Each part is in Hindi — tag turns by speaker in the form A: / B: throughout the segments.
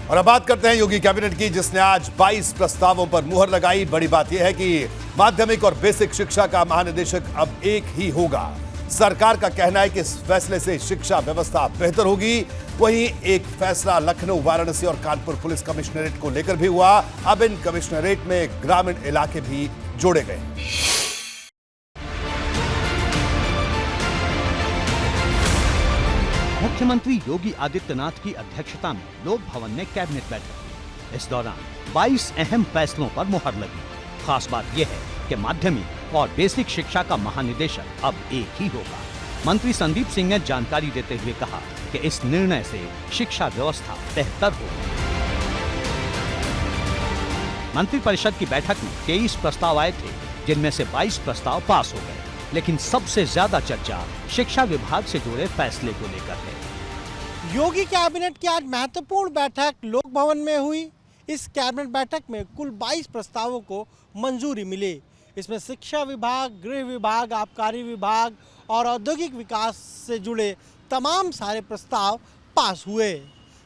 A: और अब बात करते हैं योगी कैबिनेट की, जिसने आज 22 प्रस्तावों पर मुहर लगाई। बड़ी बात यह है कि माध्यमिक और बेसिक शिक्षा का महानिदेशक अब एक ही होगा। सरकार का कहना है कि इस फैसले से शिक्षा व्यवस्था बेहतर होगी। वहीं एक फैसला लखनऊ, वाराणसी और कानपुर पुलिस कमिश्नरेट को लेकर भी हुआ। अब इन कमिश्नरेट में ग्रामीण इलाके भी जोड़े गए।
B: मुख्यमंत्री योगी आदित्यनाथ की अध्यक्षता में लोक भवन में कैबिनेट बैठक हुई। इस दौरान 22 अहम फैसलों पर मुहर लगी। खास बात यह है कि माध्यमिक और बेसिक शिक्षा का महानिदेशक अब एक ही होगा। मंत्री संदीप सिंह ने जानकारी देते हुए कहा कि इस निर्णय से शिक्षा व्यवस्था बेहतर होगी। मंत्रिपरिषद की बैठक में 23 प्रस्ताव आए थे, जिनमें से 22 प्रस्ताव पास हो गए, लेकिन सबसे ज्यादा चर्चा शिक्षा विभाग से जुड़े फैसले को लेकर है।
C: योगी कैबिनेट की आज महत्वपूर्ण बैठक लोक भवन में हुई। इस कैबिनेट बैठक में कुल 22 प्रस्तावों को मंजूरी मिली। इसमें शिक्षा विभाग, गृह विभाग, आबकारी विभाग और औद्योगिक विकास से जुड़े तमाम सारे प्रस्ताव पास हुए।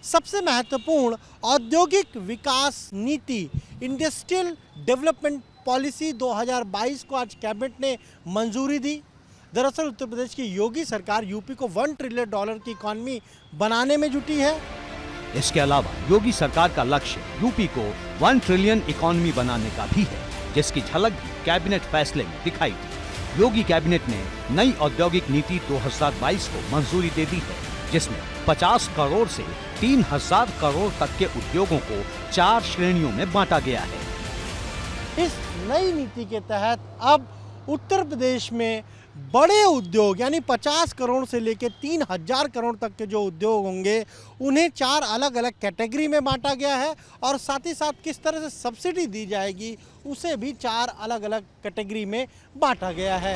C: सबसे महत्वपूर्ण औद्योगिक विकास नीति, इंडस्ट्रियल डेवलपमेंट पॉलिसी 2022 को आज कैबिनेट ने मंजूरी दी। दरअसल उत्तर प्रदेश की योगी सरकार यूपी को $1 ट्रिलियन की इकॉनमी बनाने में जुटी है।
B: इसके अलावा योगी सरकार का लक्ष्य यूपी को 1 ट्रिलियन इकॉनमी बनाने का भी है, जिसकी झलक भी कैबिनेट फैसले में दिखाई दी। योगी कैबिनेट ने नई औद्योगिक नीति 2022 को मंजूरी दे दी है, जिसमें 50 करोड़ से 3000 करोड़ तक के उद्योगों को 4 श्रेणियों में बांटा गया है।
C: इस नई नीति के तहत अब उत्तर प्रदेश में बड़े उद्योग यानी 50 करोड़ से लेकर 3000 करोड़ तक के जो उद्योग होंगे, उन्हें 4 अलग अलग कैटेगरी में बांटा गया है और साथ ही साथ किस तरह से सब्सिडी दी जाएगी उसे भी 4 अलग अलग कैटेगरी में बांटा गया है।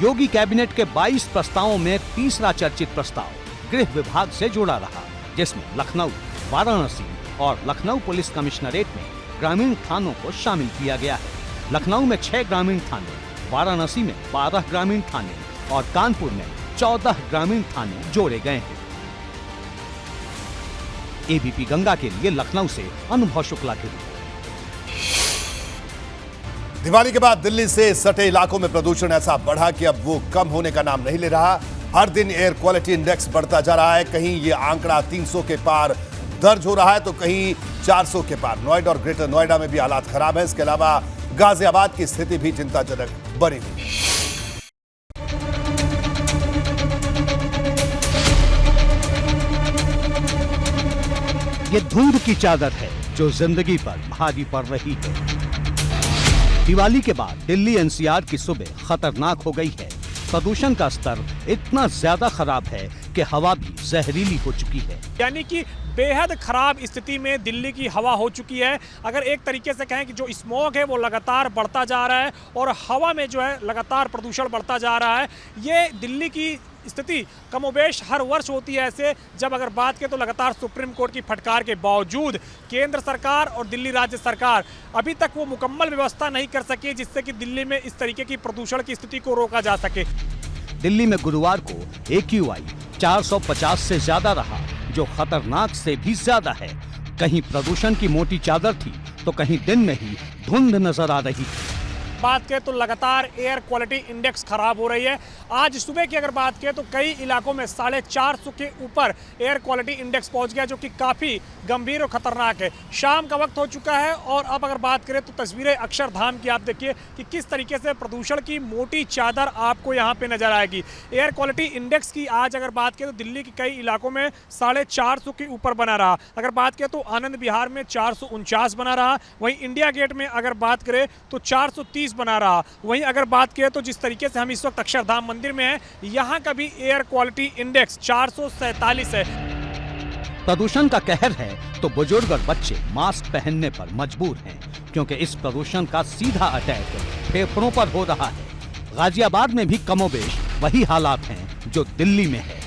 B: योगी कैबिनेट के 22 प्रस्तावों में तीसरा चर्चित प्रस्ताव गृह विभाग से जुड़ा रहा, जिसमें लखनऊ, वाराणसी और लखनऊ पुलिस कमिश्नरेट में ग्रामीण थानों को शामिल किया गया है। लखनऊ में 6 ग्रामीण थाने, वाराणसी में 12 ग्रामीण थाने और कानपुर में 14 ग्रामीण थाने जोड़े गए हैं। एबीपी गंगा के लिए लखनऊ से अनुभव शुक्ला की रिपोर्ट।
A: दिवाली के बाद दिल्ली से सटे इलाकों में प्रदूषण ऐसा बढ़ा कि अब वो कम होने का नाम नहीं ले रहा। हर दिन एयर क्वालिटी इंडेक्स बढ़ता जा रहा है। कहीं ये आंकड़ा 300 के पार दर्ज हो रहा है तो कहीं 400 के पार। नोएडा और ग्रेटर नोएडा में भी हालात खराब है। इसके अलावा गाजियाबाद की स्थिति भी चिंताजनक बनी हुई है।
B: ये धुंध की चादर है जो जिंदगी पर भारी पड़ रही है। दिवाली के बाद दिल्ली एनसीआर की सुबह खतरनाक हो गई है। प्रदूषण का स्तर इतना ज्यादा खराब है कि हवा भी जहरीली हो चुकी है।
D: यानी कि बेहद खराब स्थिति में दिल्ली की हवा हो चुकी है। अगर एक तरीके से कहें कि जो स्मॉग है वो लगातार बढ़ता जा रहा है और हवा में जो है लगातार प्रदूषण बढ़ता जा रहा है। ये दिल्ली की स्थिति कमोबेश हर वर्ष होती है ऐसे। जब अगर बात करें तो लगातार सुप्रीम कोर्ट की फटकार के बावजूद केंद्र सरकार और दिल्ली राज्य सरकार अभी तक वो मुकम्मल व्यवस्था नहीं कर सकी जिससे कि दिल्ली में इस तरीके की प्रदूषण की स्थिति को रोका जा सके।
B: दिल्ली में गुरुवार को AQI 450 से ज्यादा रहा, जो खतरनाक से भी ज्यादा है। कहीं प्रदूषण की मोटी चादर थी तो कहीं दिन में ही धुंध नजर आ रही थी।
D: बात करें तो लगातार एयर क्वालिटी इंडेक्स खराब हो रही है। आज सुबह की अगर बात करें तो कई इलाकों में 450 के ऊपर एयर क्वालिटी इंडेक्स पहुंच गया, जो कि काफ़ी गंभीर और खतरनाक है। शाम का वक्त हो चुका है और अब अगर बात करें तो तस्वीरें अक्षरधाम की आप देखिए कि किस तरीके से प्रदूषण की मोटी चादर आपको यहाँ पे नजर आएगी। एयर क्वालिटी इंडेक्स की आज अगर बात करें तो दिल्ली के कई इलाकों में 450 के ऊपर बना रहा। अगर बात करें तो आनंद विहार में 449 बना रहा। वहीं इंडिया गेट में अगर बात करें तो 430 बना रहा। वहीं अगर बात करें तो जिस तरीके से हम इस वक्त अक्षरधाम मंदिर में हैं, यहाँ का भी एयर क्वालिटी इंडेक्स 447 है।
B: प्रदूषण का कहर है तो बुजुर्ग और बच्चे मास्क पहनने पर मजबूर हैं, क्योंकि इस प्रदूषण का सीधा अटैक फेफड़ों पर हो रहा है। गाजियाबाद में भी कमोबेश वही हालात हैं जो दिल्ली में है।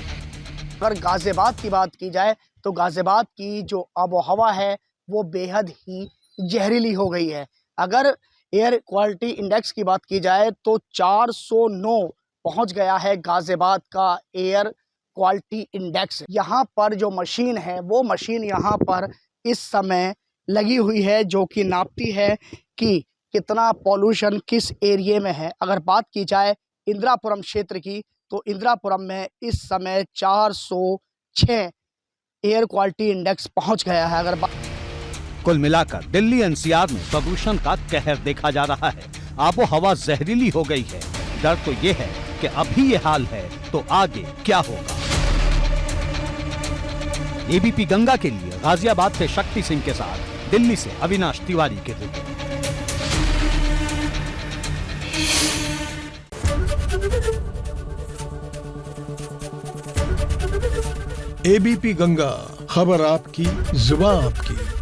E: अगर गाजियाबाद की बात की जाए तो गाजियाबाद की जो आबोहवा है वो बेहद ही जहरीली हो गई है। अगर एयर क्वालिटी इंडेक्स की बात की जाए तो 409 पहुंच गया है गाजियाबाद का एयर क्वालिटी इंडेक्स। यहाँ पर जो मशीन है वो मशीन यहाँ पर इस समय लगी हुई है, जो कि नापती है कि कितना पॉल्यूशन किस एरिया में है। अगर बात की जाए इंदिरापुरम क्षेत्र की, तो इंदिरापुरम में इस समय 406 एयर क्वालिटी इंडेक्स पहुंच गया है। अगर
B: कुल मिलाकर दिल्ली एनसीआर में प्रदूषण का कहर देखा जा रहा है। आबो हवा जहरीली हो गई है। डर तो ये है कि अभी ये हाल है तो आगे क्या होगा। एबीपी गंगा के लिए गाजियाबाद से शक्ति सिंह के साथ दिल्ली से अविनाश तिवारी की रिपोर्ट।
F: एबीपी गंगा, खबर आपकी, जुबान आपकी।